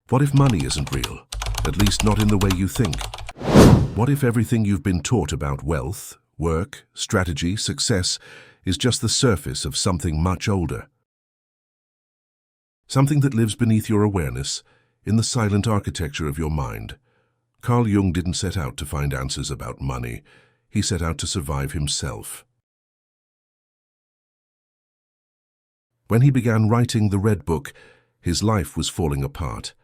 What if money isn't real? At least not in the way you think. What if everything you've been taught about wealth, work, strategy, success is just the surface of something much older? Something that lives beneath your awareness, in the silent architecture of your mind. Carl Jung didn't set out to find answers about money. He set out to survive himself. When he began writing the Red Book, his life was falling apart.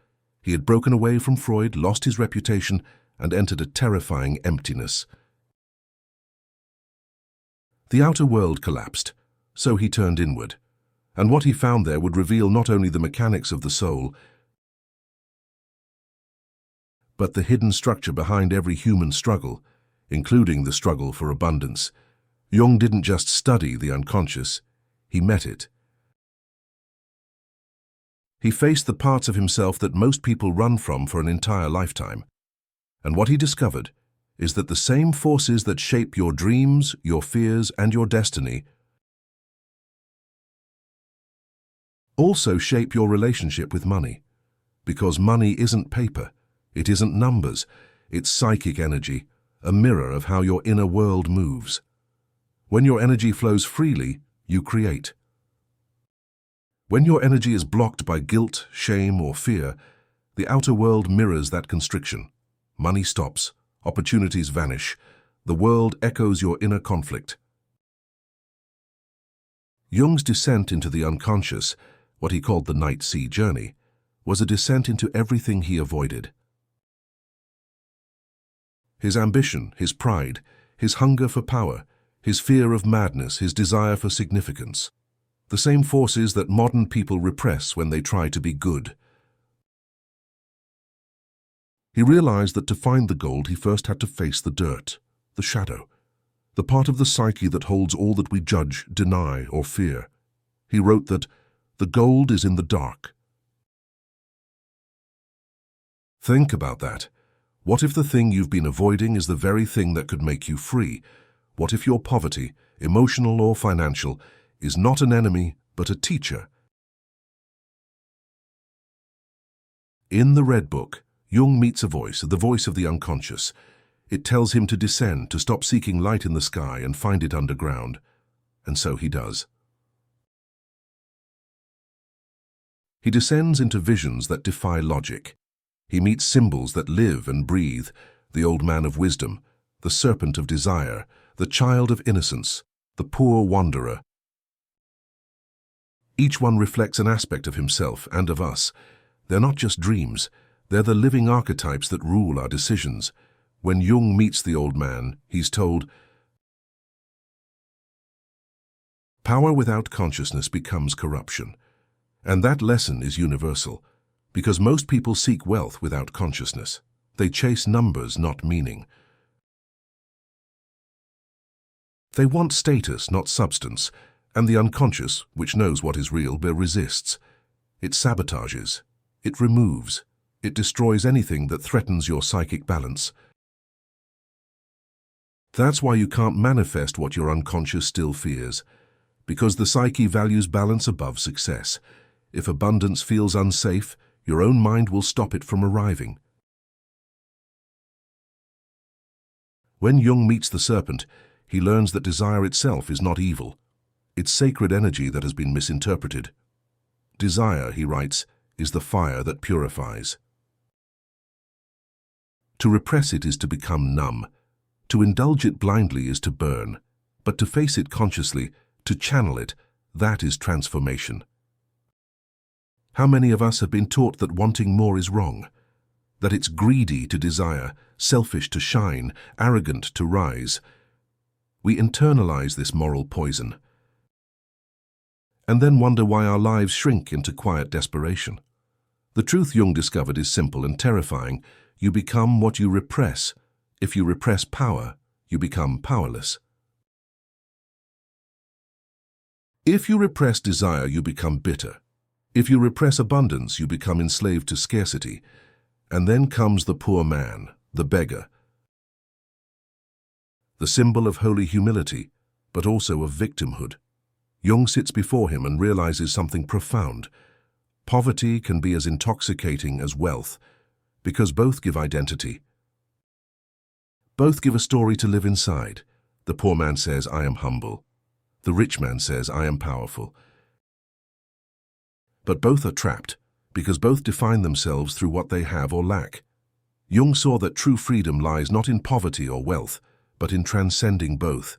He had broken away from Freud, lost his reputation, and entered a terrifying emptiness. The outer world collapsed, so he turned inward, and what he found there would reveal not only the mechanics of the soul, but the hidden structure behind every human struggle, including the struggle for abundance. Jung didn't just study the unconscious, he met it. He faced the parts of himself that most people run from for an entire lifetime. And what he discovered is that the same forces that shape your dreams, your fears, and your destiny also shape your relationship with money. Because money isn't paper, it isn't numbers, it's psychic energy, a mirror of how your inner world moves. When your energy flows freely, you create. When your energy is blocked by guilt, shame, or fear, the outer world mirrors that constriction. Money stops, opportunities vanish, the world echoes your inner conflict. Jung's descent into the unconscious, what he called the night sea journey, was a descent into everything he avoided. His ambition, his pride, his hunger for power, his fear of madness, his desire for significance. The same forces that modern people repress when they try to be good. He realized that to find the gold, he first had to face the dirt, the shadow, the part of the psyche that holds all that we judge, deny, or fear. He wrote that the gold is in the dark. Think about that. What if the thing you've been avoiding is the very thing that could make you free? What if your poverty, emotional or financial, is not an enemy, but a teacher? In the Red Book, Jung meets a voice, the voice of the unconscious. It tells him to descend, to stop seeking light in the sky and find it underground. And so he does. He descends into visions that defy logic. He meets symbols that live and breathe, the old man of wisdom, the serpent of desire, the child of innocence, the poor wanderer. Each one reflects an aspect of himself and of us. They're not just dreams, they're the living archetypes that rule our decisions. When Jung meets the old man, he's told, power without consciousness becomes corruption. And that lesson is universal, because most people seek wealth without consciousness. They chase numbers, not meaning. They want status, not substance. And the unconscious, which knows what is real, but resists. It sabotages. It removes. It destroys anything that threatens your psychic balance. That's why you can't manifest what your unconscious still fears, because the psyche values balance above success. If abundance feels unsafe, your own mind will stop it from arriving. When Jung meets the serpent, he learns that desire itself is not evil. It's sacred energy that has been misinterpreted. Desire, he writes, is the fire that purifies. To repress it is to become numb. To indulge it blindly is to burn. But to face it consciously, to channel it, that is transformation. How many of us have been taught that wanting more is wrong? That it's greedy to desire, selfish to shine, arrogant to rise. We internalize this moral poison, and then wonder why our lives shrink into quiet desperation. The truth Jung discovered is simple and terrifying. You become what you repress. If you repress power, you become powerless. If you repress desire, you become bitter. If you repress abundance, you become enslaved to scarcity. And then comes the poor man, the beggar, the symbol of holy humility, but also of victimhood. Jung sits before him and realizes something profound. Poverty can be as intoxicating as wealth, because both give identity. Both give a story to live inside. The poor man says, "I am humble." The rich man says, "I am powerful." But both are trapped, because both define themselves through what they have or lack. Jung saw that true freedom lies not in poverty or wealth, but in transcending both.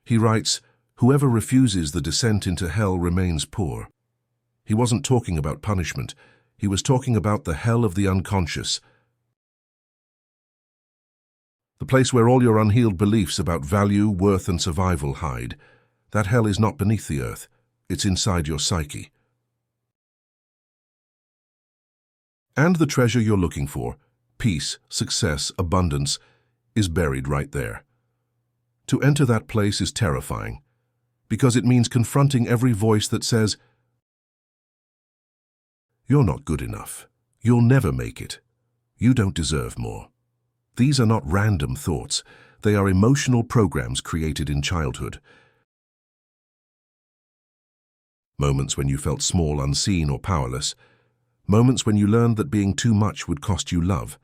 He writes, "Whoever refuses the descent into hell remains poor." He wasn't talking about punishment. He was talking about the hell of the unconscious. The place where all your unhealed beliefs about value, worth, and survival hide. That hell is not beneath the earth. It's inside your psyche. And the treasure you're looking for, peace, success, abundance, is buried right there. To enter that place is terrifying, because it means confronting every voice that says, "You're not good enough. You'll never make it. You don't deserve more." These are not random thoughts. They are emotional programs created in childhood. Moments when you felt small, unseen, or powerless. Moments when you learned that being too much would cost you love.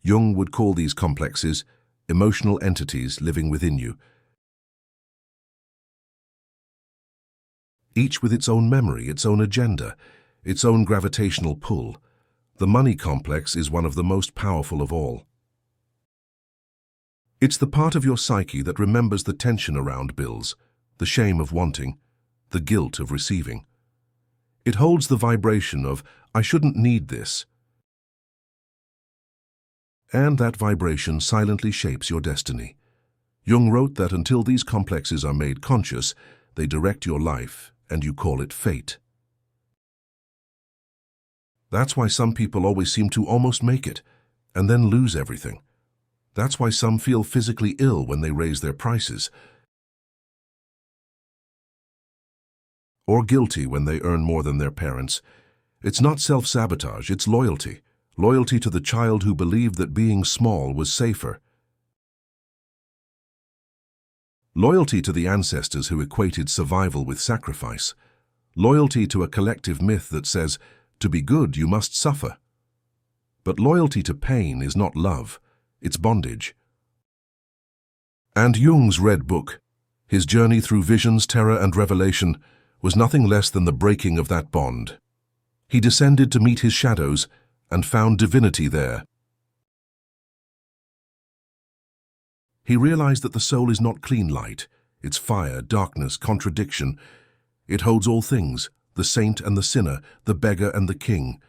Jung would call these complexes emotional entities living within you, each with its own memory, its own agenda, its own gravitational pull. The money complex is one of the most powerful of all. It's the part of your psyche that remembers the tension around bills, the shame of wanting, the guilt of receiving. It holds the vibration of, "I shouldn't need this." And that vibration silently shapes your destiny. Jung wrote that until these complexes are made conscious, they direct your life, and you call it fate. That's why some people always seem to almost make it, and then lose everything. That's why some feel physically ill when they raise their prices, or guilty when they earn more than their parents. It's not self-sabotage, it's loyalty. Loyalty to the child who believed that being small was safer. Loyalty to the ancestors who equated survival with sacrifice. Loyalty to a collective myth that says, to be good, you must suffer. But loyalty to pain is not love, it's bondage. And Jung's Red Book, his journey through visions, terror, and revelation, was nothing less than the breaking of that bond. He descended to meet his shadows and found divinity there. He realized that the soul is not clean light. It's fire, darkness, contradiction. It holds all things, the saint and the sinner, the beggar and the king.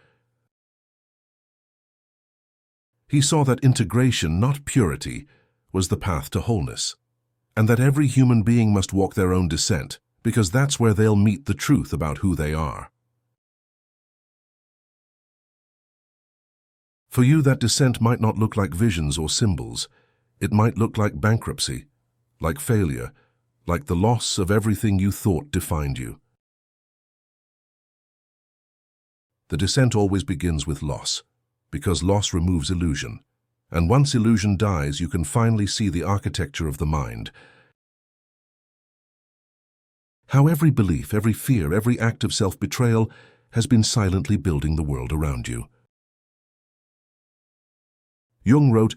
He saw that integration, not purity, was the path to wholeness, and that every human being must walk their own descent, because that's where they'll meet the truth about who they are. For you, that descent might not look like visions or symbols. It might look like bankruptcy, like failure, like the loss of everything you thought defined you. The descent always begins with loss, because loss removes illusion. And once illusion dies, you can finally see the architecture of the mind. How every belief, every fear, every act of self-betrayal has been silently building the world around you. Jung wrote,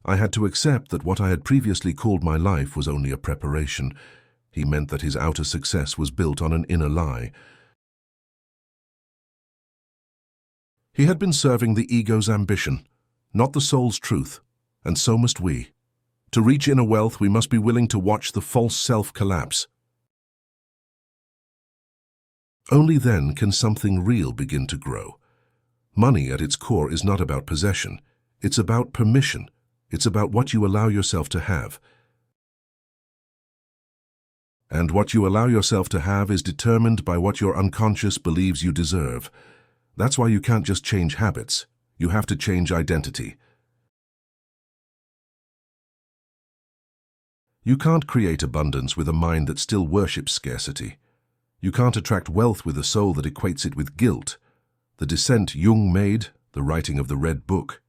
"I had to accept that what I had previously called my life was only a preparation." He meant that his outer success was built on an inner lie. He had been serving the ego's ambition, not the soul's truth, and so must we. To reach inner wealth, we must be willing to watch the false self collapse. Only then can something real begin to grow. Money at its core is not about possession. It's about permission. It's about what you allow yourself to have. And what you allow yourself to have is determined by what your unconscious believes you deserve. That's why you can't just change habits. You have to change identity. You can't create abundance with a mind that still worships scarcity. You can't attract wealth with a soul that equates it with guilt. The descent Jung made, the writing of the Red Book,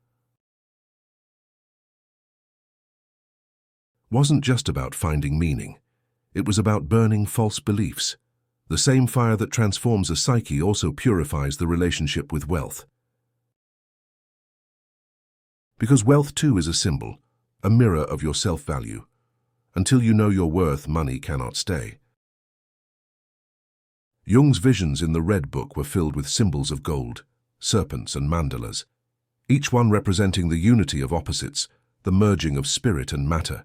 wasn't just about finding meaning. It was about burning false beliefs. The same fire that transforms a psyche also purifies the relationship with wealth. Because wealth too is a symbol, a mirror of your self-value. Until you know your worth, money cannot stay. Jung's visions in the Red Book were filled with symbols of gold, serpents and mandalas, each one representing the unity of opposites, the merging of spirit and matter.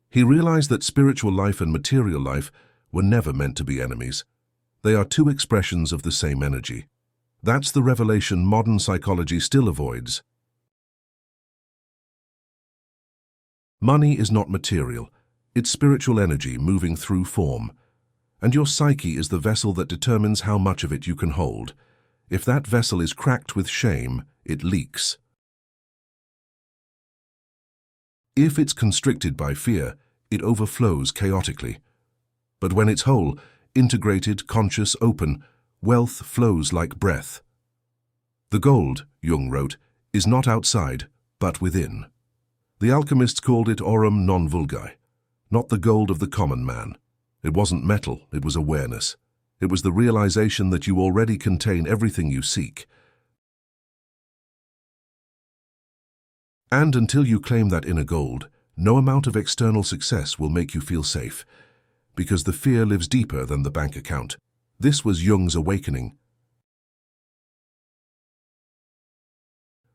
He realized that spiritual life and material life were never meant to be enemies. They are two expressions of the same energy. That's the revelation modern psychology still avoids. Money is not material, it's spiritual energy moving through form. And your psyche is the vessel that determines how much of it you can hold. If that vessel is cracked with shame, it leaks. If it's constricted by fear, it overflows chaotically. But when it's whole, integrated, conscious, open, wealth flows like breath. The gold, Jung wrote, is not outside, but within. The alchemists called it aurum non vulgi, not the gold of the common man. It wasn't metal, it was awareness. It was the realization that you already contain everything you seek. And until you claim that inner gold, no amount of external success will make you feel safe, because the fear lives deeper than the bank account. This was Jung's awakening.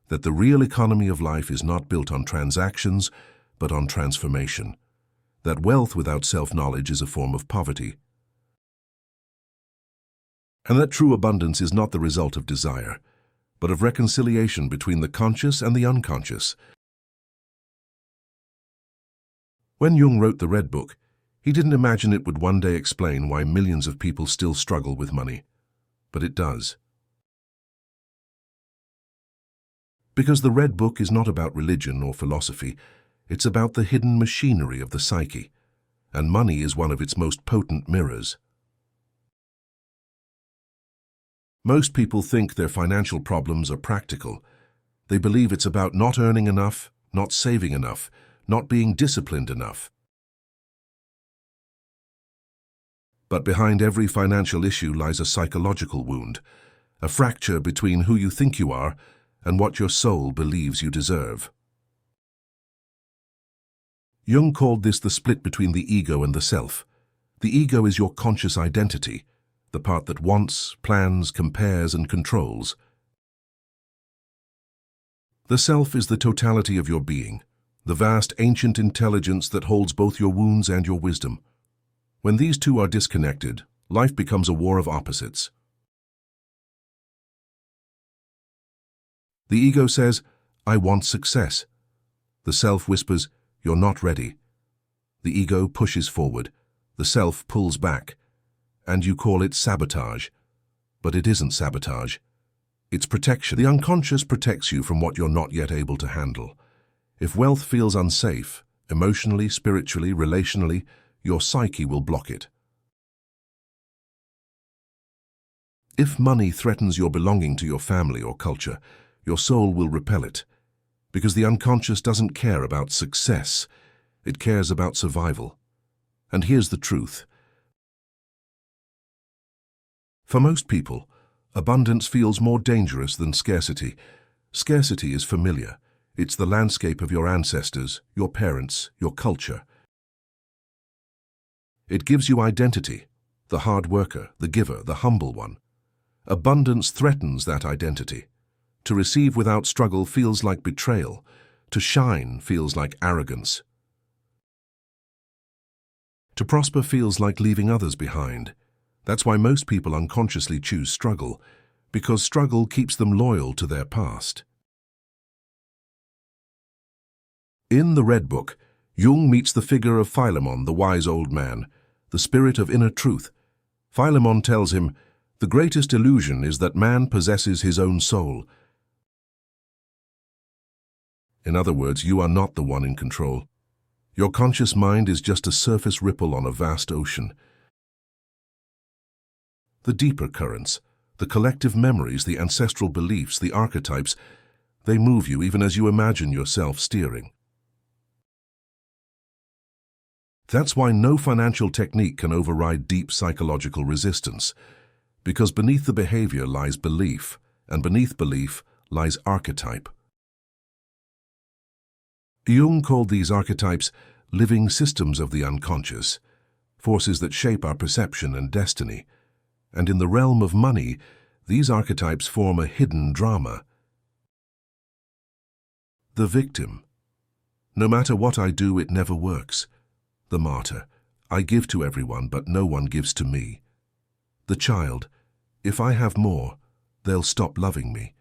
That the real economy of life is not built on transactions, but on transformation. That wealth without self-knowledge is a form of poverty. And that true abundance is not the result of desire, but of reconciliation between the conscious and the unconscious. When Jung wrote the Red Book, he didn't imagine it would one day explain why millions of people still struggle with money. But it does. Because the Red Book is not about religion or philosophy, it's about the hidden machinery of the psyche, and money is one of its most potent mirrors. Most people think their financial problems are practical. They believe it's about not earning enough, not saving enough, not being disciplined enough. But behind every financial issue lies a psychological wound, a fracture between who you think you are and what your soul believes you deserve. Jung called this the split between the ego and the self. The ego is your conscious identity, the part that wants, plans, compares, and controls. The self is the totality of your being, the vast ancient intelligence that holds both your wounds and your wisdom. When these two are disconnected, life becomes a war of opposites. The ego says, "I want success." The self whispers, "You're not ready." The ego pushes forward. The self pulls back. And you call it sabotage. But it isn't sabotage. It's protection. The unconscious protects you from what you're not yet able to handle. If wealth feels unsafe, emotionally, spiritually, relationally, your psyche will block it. If money threatens your belonging to your family or culture, your soul will repel it, because the unconscious doesn't care about success, it cares about survival. And here's the truth. For most people, abundance feels more dangerous than scarcity. Scarcity is familiar. It's the landscape of your ancestors, your parents, your culture. It gives you identity, the hard worker, the giver, the humble one. Abundance threatens that identity. To receive without struggle feels like betrayal. To shine feels like arrogance. To prosper feels like leaving others behind. That's why most people unconsciously choose struggle, because struggle keeps them loyal to their past. In the Red Book, Jung meets the figure of Philemon, the wise old man, the spirit of inner truth. Philemon tells him, "The greatest illusion is that man possesses his own soul." In other words, you are not the one in control. Your conscious mind is just a surface ripple on a vast ocean. The deeper currents, the collective memories, the ancestral beliefs, the archetypes, they move you even as you imagine yourself steering. That's why no financial technique can override deep psychological resistance, because beneath the behavior lies belief, and beneath belief lies archetype. Jung called these archetypes living systems of the unconscious, forces that shape our perception and destiny. And in the realm of money, these archetypes form a hidden drama. The victim. No matter what I do, it never works. The martyr. I give to everyone, but no one gives to me. The child. If I have more, they'll stop loving me.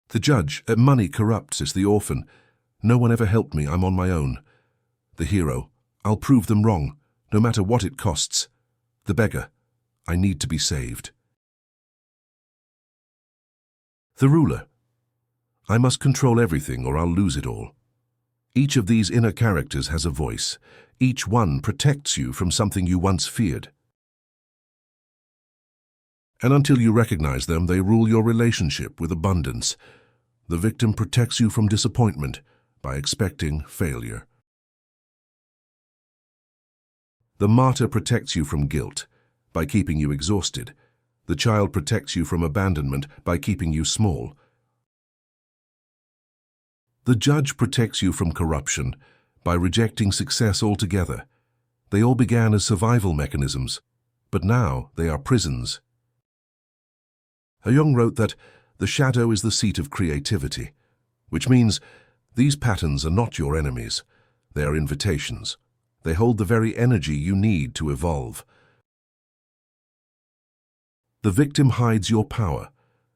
The judge. Money corrupts. It's the orphan. No one ever helped me. I'm on my own. The hero. I'll prove them wrong, no matter what it costs. The beggar. I need to be saved. The ruler. I must control everything or I'll lose it all. Each of these inner characters has a voice. Each one protects you from something you once feared. And until you recognize them, they rule your relationship with abundance. The victim protects you from disappointment by expecting failure. The martyr protects you from guilt by keeping you exhausted. The child protects you from abandonment by keeping you small. The judge protects you from corruption by rejecting success altogether. They all began as survival mechanisms, but now they are prisons. Jung wrote that the shadow is the seat of creativity, which means these patterns are not your enemies. They are invitations. They hold the very energy you need to evolve. The victim hides your power.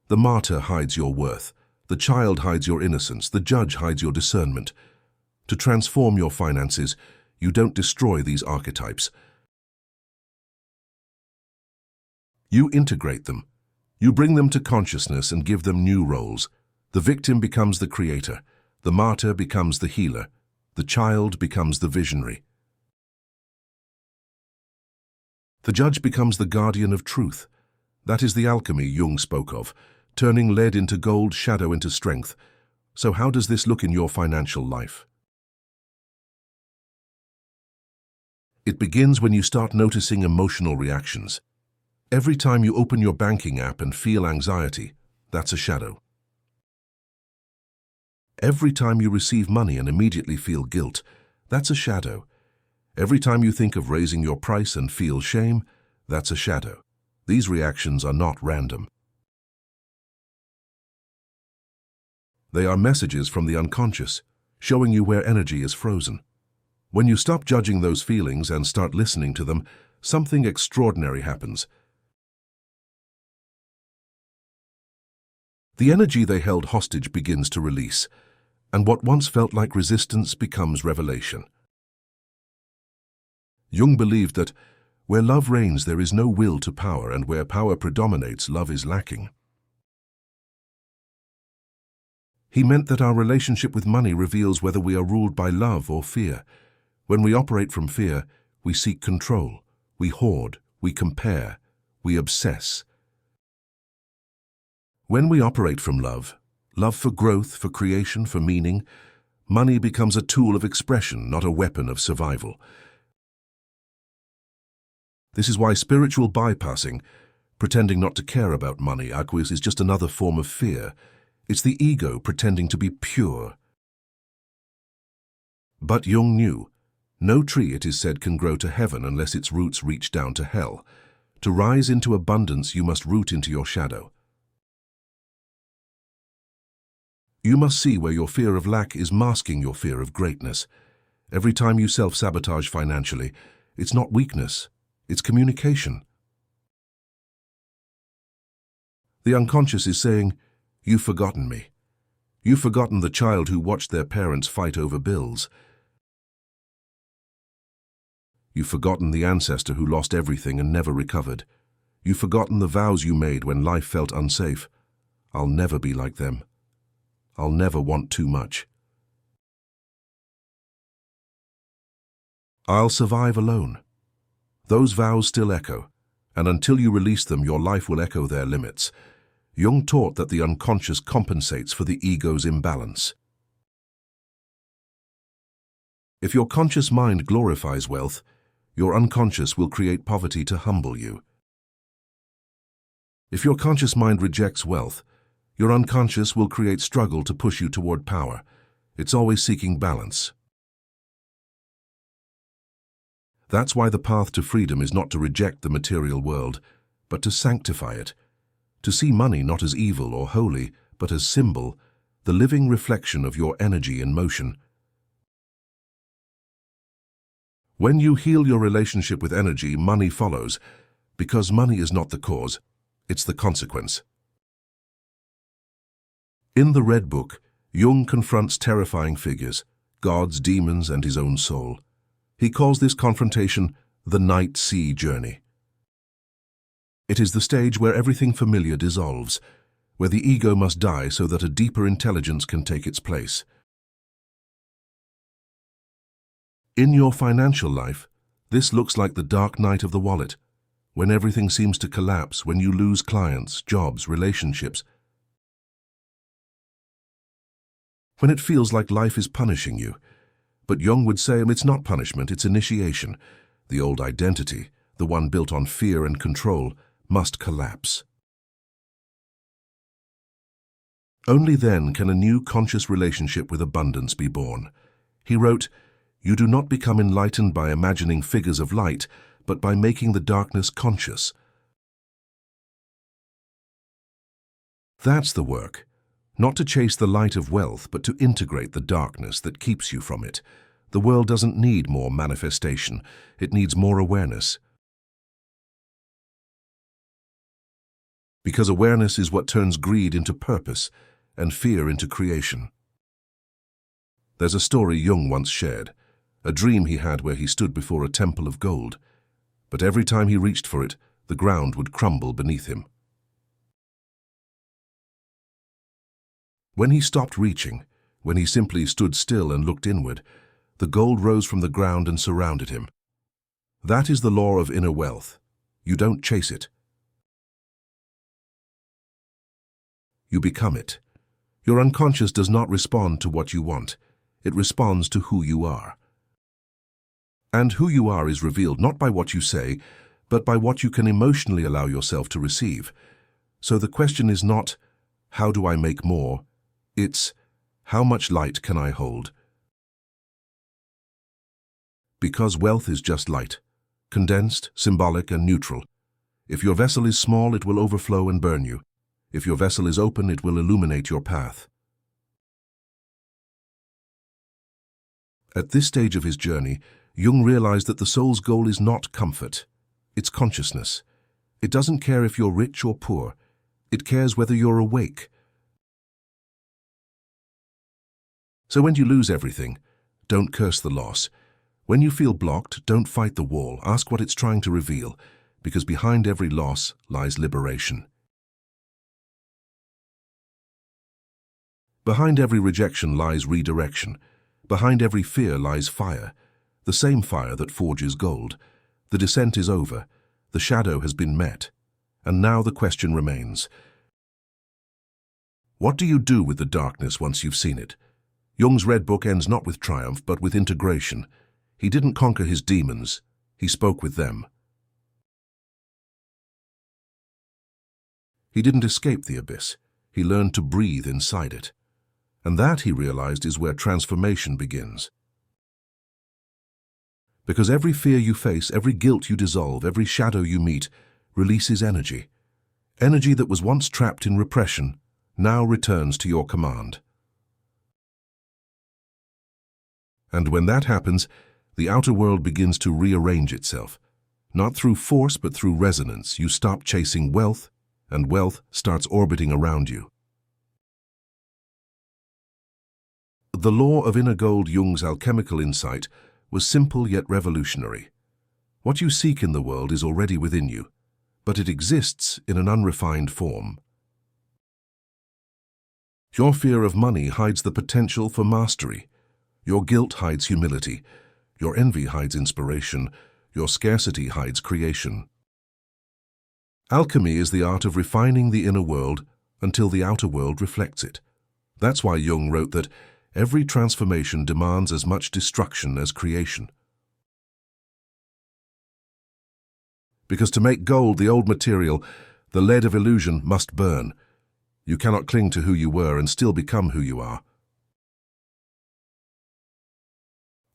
The martyr hides your worth. The child hides your innocence. The judge hides your discernment. To transform your finances, you don't destroy these archetypes. You integrate them. You bring them to consciousness and give them new roles. The victim becomes the creator. The martyr becomes the healer. The child becomes the visionary. The judge becomes the guardian of truth. That is the alchemy Jung spoke of, turning lead into gold, shadow into strength. So how does this look in your financial life? It begins when you start noticing emotional reactions. Every time you open your banking app and feel anxiety, that's a shadow. Every time you receive money and immediately feel guilt, that's a shadow. Every time you think of raising your price and feel shame, that's a shadow. These reactions are not random. They are messages from the unconscious, showing you where energy is frozen. When you stop judging those feelings and start listening to them, something extraordinary happens. The energy they held hostage begins to release, and what once felt like resistance becomes revelation. Jung believed that where love reigns, there is no will to power, and where power predominates, love is lacking. He meant that our relationship with money reveals whether we are ruled by love or fear. When we operate from fear, we seek control, we hoard, we compare, we obsess. When we operate from love, love for growth, for creation, for meaning, money becomes a tool of expression, not a weapon of survival. This is why spiritual bypassing, pretending not to care about money, is just another form of fear. It's the ego pretending to be pure. But Jung knew, no tree, it is said, can grow to heaven unless its roots reach down to hell. To rise into abundance, you must root into your shadow. You must see where your fear of lack is masking your fear of greatness. Every time you self-sabotage financially, it's not weakness. It's communication. The unconscious is saying, "You've forgotten me. You've forgotten the child who watched their parents fight over bills. You've forgotten the ancestor who lost everything and never recovered. You've forgotten the vows you made when life felt unsafe. I'll never be like them. I'll never want too much. I'll survive alone." Those vows still echo, and until you release them, your life will echo their limits. Jung taught that the unconscious compensates for the ego's imbalance. If your conscious mind glorifies wealth, Your unconscious will create poverty to humble you. If your conscious mind rejects wealth, your unconscious will create struggle to push you toward power. It's always seeking balance. That's why the path to freedom is not to reject the material world, but to sanctify it, to see money not as evil or holy, but as symbol, the living reflection of your energy in motion. When you heal your relationship with energy, money follows, because money is not the cause, it's the consequence. In the Red Book, Jung confronts terrifying figures, gods, demons, and his own soul. He calls this confrontation the night sea journey. It is the stage where everything familiar dissolves, where the ego must die so that a deeper intelligence can take its place. In your financial life, this looks like the dark night of the wallet, when everything seems to collapse, when you lose clients, jobs, relationships, when it feels like life is punishing you. But Jung would say it's not punishment, it's initiation. The old identity, the one built on fear and control, must collapse. Only then can a new conscious relationship with abundance be born. He wrote, "You do not become enlightened by imagining figures of light, but by making the darkness conscious." That's the work. Not to chase the light of wealth, but to integrate the darkness that keeps you from it. The world doesn't need more manifestation. It needs more awareness. Because awareness is what turns greed into purpose and fear into creation. There's a story Jung once shared, a dream he had where he stood before a temple of gold, but every time he reached for it, the ground would crumble beneath him. When he stopped reaching, when he simply stood still and looked inward, the gold rose from the ground and surrounded him. That is the law of inner wealth. You don't chase it. You become it. Your unconscious does not respond to what you want. It responds to who you are. And who you are is revealed not by what you say, but by what you can emotionally allow yourself to receive. So the question is not, how do I make more? It's, how much light can I hold? Because wealth is just light, condensed, symbolic, and neutral. If your vessel is small, it will overflow and burn you. If your vessel is open, it will illuminate your path. At this stage of his journey, Jung realized that the soul's goal is not comfort. It's consciousness. It doesn't care if you're rich or poor. It cares whether you're awake. So when you lose everything, don't curse the loss. When you feel blocked, don't fight the wall. Ask what it's trying to reveal, because behind every loss lies liberation. Behind every rejection lies redirection. Behind every fear lies fire, the same fire that forges gold. The descent is over. The shadow has been met. And now the question remains. What do you do with the darkness once you've seen it? Jung's Red Book ends not with triumph, but with integration. He didn't conquer his demons. He spoke with them. He didn't escape the abyss. He learned to breathe inside it. And that, he realized, is where transformation begins. Because every fear you face, every guilt you dissolve, every shadow you meet, releases energy. Energy that was once trapped in repression now returns to your command. And when that happens, the outer world begins to rearrange itself. Not through force, but through resonance. You stop chasing wealth, and wealth starts orbiting around you. The law of inner gold, Jung's alchemical insight, was simple yet revolutionary. What you seek in the world is already within you, but it exists in an unrefined form. Your fear of money hides the potential for mastery. Your guilt hides humility. Your envy hides inspiration. Your scarcity hides creation. Alchemy is the art of refining the inner world until the outer world reflects it. That's why Jung wrote that every transformation demands as much destruction as creation. Because to make gold, the old material, the lead of illusion, must burn. You cannot cling to who you were and still become who you are.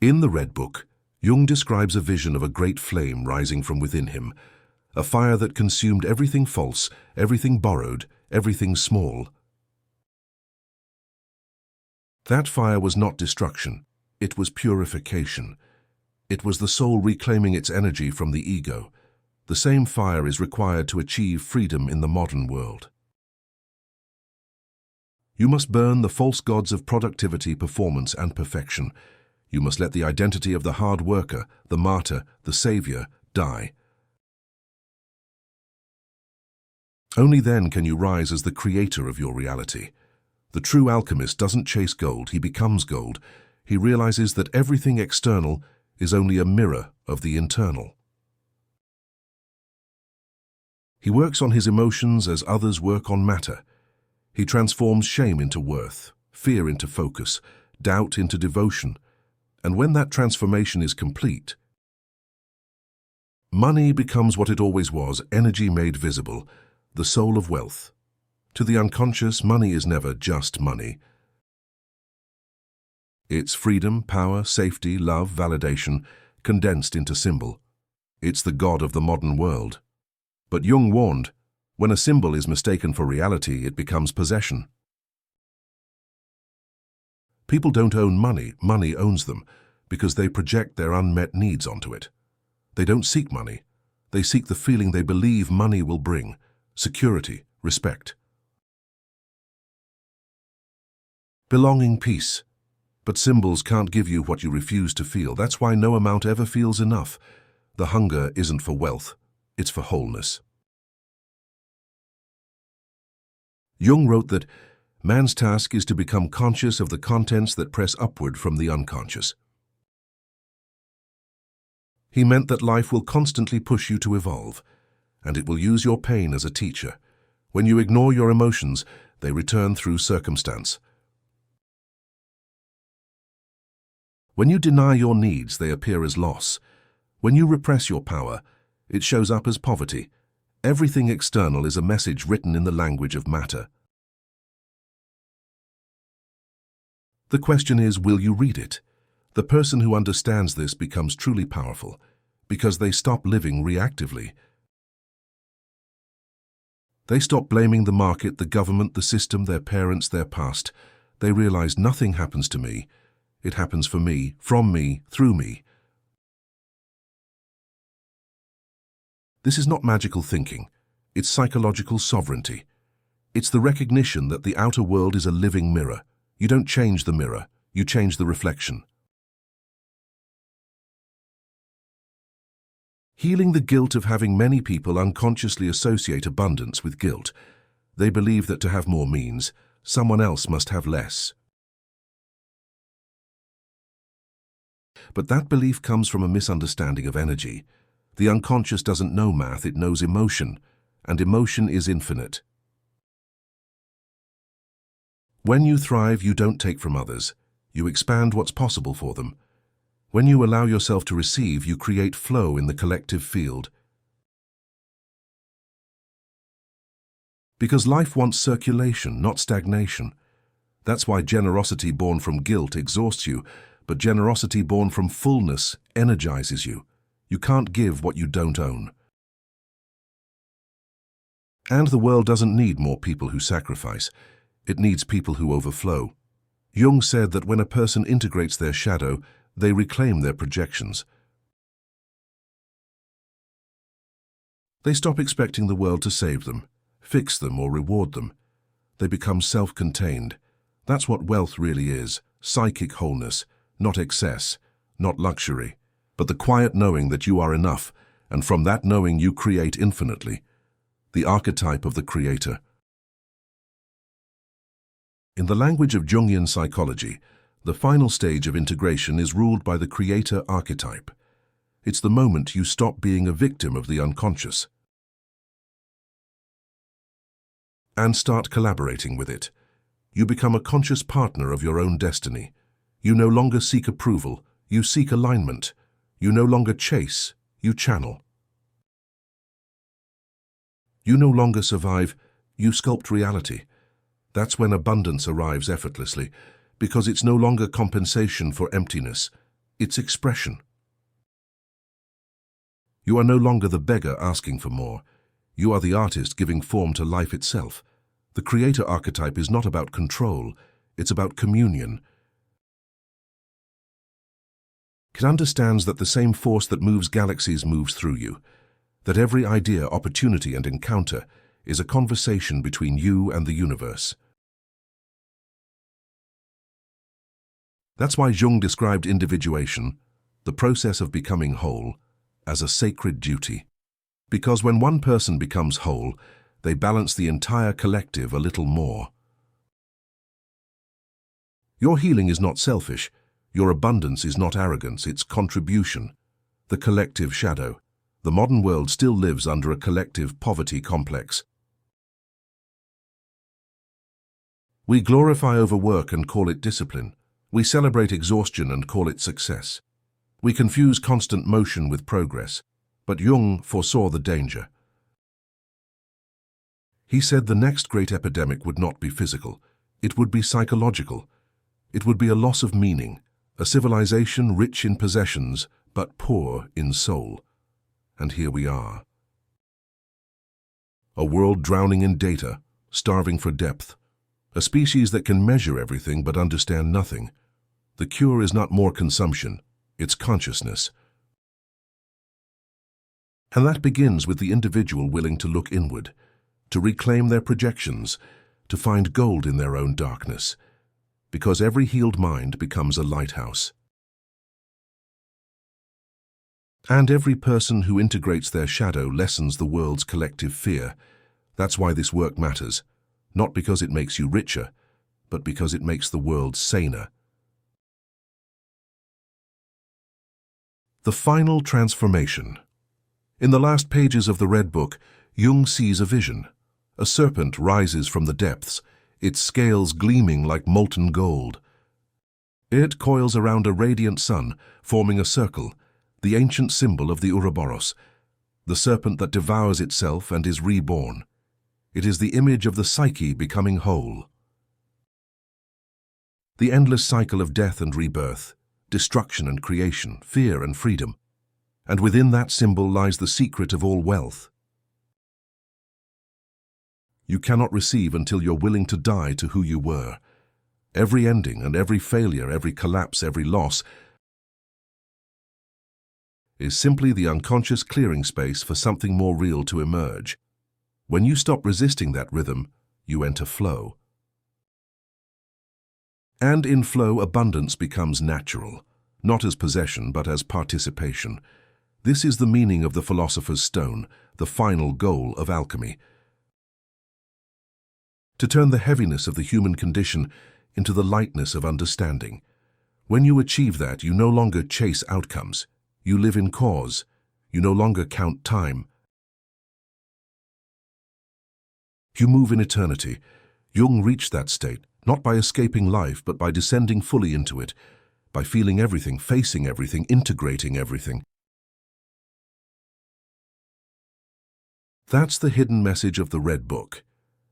In the Red Book, Jung describes a vision of a great flame rising from within him, a fire that consumed everything false, everything borrowed, everything small. That fire was not destruction, it was purification. It was the soul reclaiming its energy from the ego. The same fire is required to achieve freedom in the modern world. You must burn the false gods of productivity, performance, and perfection. You must let the identity of the hard worker, the martyr, the savior, die. Only then can you rise as the creator of your reality. The true alchemist doesn't chase gold, he becomes gold. He realizes that everything external is only a mirror of the internal. He works on his emotions as others work on matter. He transforms shame into worth, fear into focus, doubt into devotion. And when that transformation is complete, money becomes what it always was, energy made visible, the soul of wealth. To the unconscious, money is never just money. It's freedom, power, safety, love, validation, condensed into symbol. It's the god of the modern world. But Jung warned, when a symbol is mistaken for reality, it becomes possession. People don't own money, money owns them, because they project their unmet needs onto it. They don't seek money. They seek the feeling they believe money will bring, security, respect. Belonging, peace. But symbols can't give you what you refuse to feel. That's why no amount ever feels enough. The hunger isn't for wealth, it's for wholeness. Jung wrote that man's task is to become conscious of the contents that press upward from the unconscious. He meant that life will constantly push you to evolve, and it will use your pain as a teacher. When you ignore your emotions, they return through circumstance. When you deny your needs, they appear as loss. When you repress your power, it shows up as poverty. Everything external is a message written in the language of matter. The question is, will you read it? The person who understands this becomes truly powerful, because they stop living reactively. They stop blaming the market, the government, the system, their parents, their past. They realize nothing happens to me. It happens for me, from me, through me. This is not magical thinking. It's psychological sovereignty. It's the recognition that the outer world is a living mirror. You don't change the mirror, you change the reflection. Healing the guilt of having many people unconsciously associate abundance with guilt. They believe that to have more means, someone else must have less. But that belief comes from a misunderstanding of energy. The unconscious doesn't know math, it knows emotion, and emotion is infinite. When you thrive, you don't take from others. You expand what's possible for them. When you allow yourself to receive, you create flow in the collective field. Because life wants circulation, not stagnation. That's why generosity born from guilt exhausts you, but generosity born from fullness energizes you. You can't give what you don't own. And the world doesn't need more people who sacrifice. It needs people who overflow. Jung said that when a person integrates their shadow, they reclaim their projections. They stop expecting the world to save them, fix them, or reward them. They become self-contained. That's what wealth really is, psychic wholeness, not excess, not luxury, but the quiet knowing that you are enough, and from that knowing you create infinitely. The archetype of the creator. In the language of Jungian psychology, the final stage of integration is ruled by the creator archetype. It's the moment you stop being a victim of the unconscious and start collaborating with it. You become a conscious partner of your own destiny. You no longer seek approval, you seek alignment. You no longer chase, you channel. You no longer survive, you sculpt reality. That's when abundance arrives effortlessly, because it's no longer compensation for emptiness, it's expression. You are no longer the beggar asking for more. You are the artist giving form to life itself. The creator archetype is not about control, it's about communion. It understands that the same force that moves galaxies moves through you, that every idea, opportunity, and encounter is a conversation between you and the universe. That's why Jung described individuation, the process of becoming whole, as a sacred duty. Because when one person becomes whole, they balance the entire collective a little more. Your healing is not selfish. Your abundance is not arrogance, it's contribution. The collective shadow. The modern world still lives under a collective poverty complex. We glorify overwork and call it discipline. We celebrate exhaustion and call it success. We confuse constant motion with progress. But Jung foresaw the danger. He said the next great epidemic would not be physical. It would be psychological. It would be a loss of meaning, a civilization rich in possessions but poor in soul. And here we are. A world drowning in data, starving for depth. A species that can measure everything but understand nothing. The cure is not more consumption, it's consciousness. And that begins with the individual willing to look inward, to reclaim their projections, to find gold in their own darkness. Because every healed mind becomes a lighthouse. And every person who integrates their shadow lessens the world's collective fear. That's why this work matters, not because it makes you richer, but because it makes the world saner. The final transformation. In the last pages of the Red Book, Jung sees a vision. A serpent rises from the depths, its scales gleaming like molten gold. It coils around a radiant sun, forming a circle, the ancient symbol of the Ouroboros, the serpent that devours itself and is reborn. It is the image of the psyche becoming whole. The endless cycle of death and rebirth, destruction and creation, fear and freedom. And within that symbol lies the secret of all wealth. You cannot receive until you're willing to die to who you were. Every ending and every failure, every collapse, every loss is simply the unconscious clearing space for something more real to emerge. When you stop resisting that rhythm, you enter flow. And in flow, abundance becomes natural, not as possession but as participation. This is the meaning of the philosopher's stone, the final goal of alchemy. To turn the heaviness of the human condition into the lightness of understanding. When you achieve that, you no longer chase outcomes. You live in cause. You no longer count time. You move in eternity. Jung reached that state, not by escaping life, but by descending fully into it, by feeling everything, facing everything, integrating everything. That's the hidden message of the Red Book,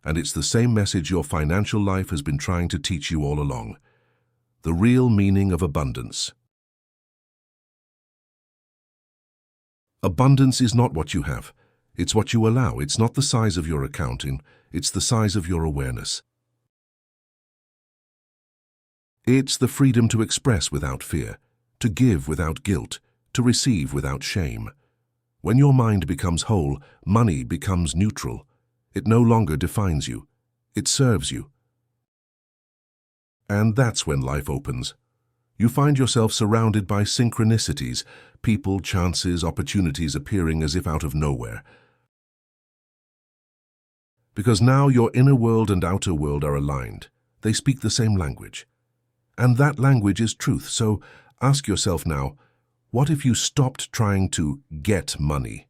and it's the same message your financial life has been trying to teach you all along. The real meaning of abundance. Abundance is not what you have. It's what you allow. It's not the size of your accounting. It's the size of your awareness. It's the freedom to express without fear, to give without guilt, to receive without shame. When your mind becomes whole, money becomes neutral. It no longer defines you. It serves you. And that's when life opens. You find yourself surrounded by synchronicities, people, chances, opportunities appearing as if out of nowhere. Because now your inner world and outer world are aligned. They speak the same language. And that language is truth. So ask yourself now, what if you stopped trying to get money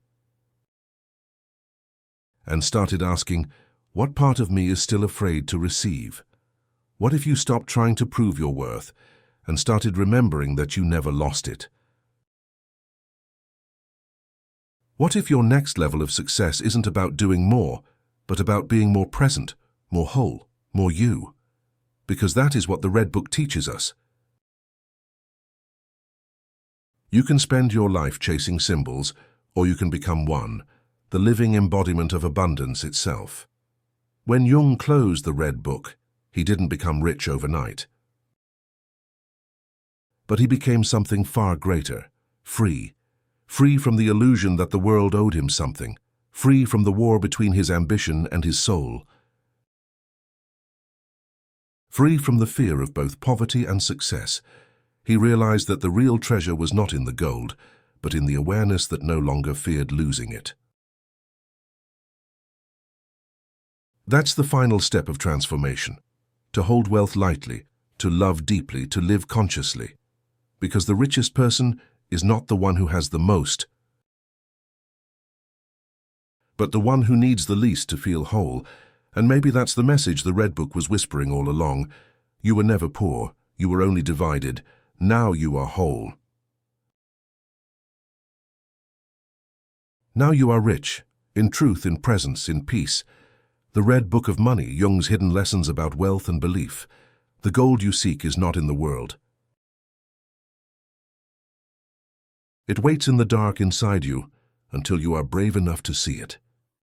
and started asking, what part of me is still afraid to receive? What if you stopped trying to prove your worth and started remembering that you never lost it? What if your next level of success isn't about doing more, but about being more present, more whole, more you? Because that is what the Red Book teaches us. You can spend your life chasing symbols, or you can become one, the living embodiment of abundance itself. When Jung closed the Red Book, he didn't become rich overnight. But he became something far greater, free. Free from the illusion that the world owed him something, free from the war between his ambition and his soul, free from the fear of both poverty and success. He realized that the real treasure was not in the gold, but in the awareness that no longer feared losing it. That's the final step of transformation. To hold wealth lightly, to love deeply, to live consciously. Because the richest person is not the one who has the most, but the one who needs the least to feel whole. And maybe that's the message the Red Book was whispering all along. You were never poor, you were only divided. Now you are whole. Now you are rich, in truth, in presence, in peace. The Red Book of Money, Jung's hidden lessons about wealth and belief. The gold you seek is not in the world. It waits in the dark inside you until you are brave enough to see it.